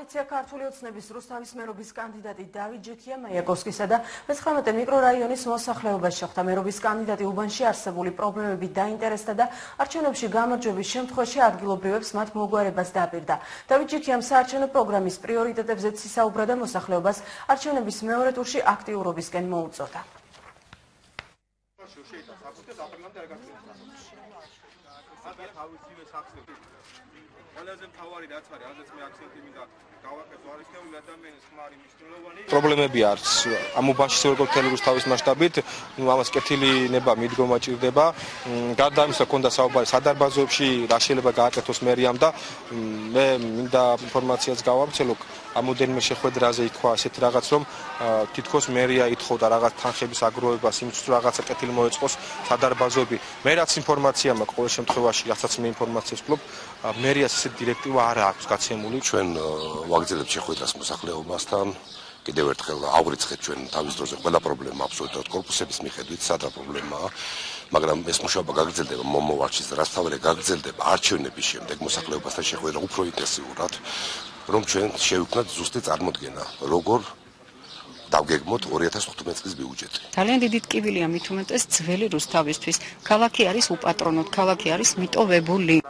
კოალიცია ქართული ოცნების რუსთავის მერობის კანდიდატი დავით ჯიქია მაიაკოვსკისა და 19 მიკრორაიონის მოსახლეობას შეხვდა. მერობის კანდიდატი უბანში არსებული პრობლემებით დაინტერესდა და არჩევნებში გამარჯვების შემთხვევაში ადგილობრივებს მათ მოგვარებას დაპირდა. დავით ჯიქიამ საარჩევნო პროგრამის პრიორიტეტებზეც ისაუბრა და მოსახლეობას არჩევნების მეორე ტურში აქტიურობისკენ მოუწოდა. პრობლემები არის ამ უბანში როგორც მთელი რუსთავის მასშტაბით, ამას კეთილი ნება მიდგომა ჭირდება. გარდა ამისა, ქონდა საუბარი სადარბაზოებში რა შეიძლება გააკეთოს მერიამ და მე მინდა ინფორმაციაც გავავრცელო. ამოდენიმე შეხვედრაზე იქვა ასეთი რაღაც, რომ თითქოს მერია ითხოვდა რაღაც თანხების აგროვებას, იმისთვის რომ რაღაცა კეთილი მოეწყოს სადარბაზოები. მე რაც ინფორმაცია მაქვს ყოველ შემთხვევაში, რასაც მე ინფორმაციას ვფლობ, მერიას ესეთი დირექტივა არ აქვს გაცემული. ჩვენ ვაგრძელებთ შეხვედრას მოსახლეობასთან. კიდევ ერთხელ ავრიცხეთ ჩვენ თავის დროზე ყველა პრობლემა აბსოლუტურად კორპუსების მიხედვით, სადღა პრობლემაა, მაგრამ ეს მუშაობა გაგრძელდება მომავალში, რასთავარი გაგრძელდება არჩევნების შემდეგ მოსახლეობასთან შეხვედრა უფრო ინტენსიურად, რომ ჩვენ შევქმნათ ზუსტი წარმოდგენა, როგორ დავგეგმოთ 2015 წლის ბიუჯეტი. ძალიან დიდი ტკივილია მით უმეტეს ძველი რუსთავისთვის. ქალაქი არის უპატრონოდ, ქალაქი არის მიტოვებული.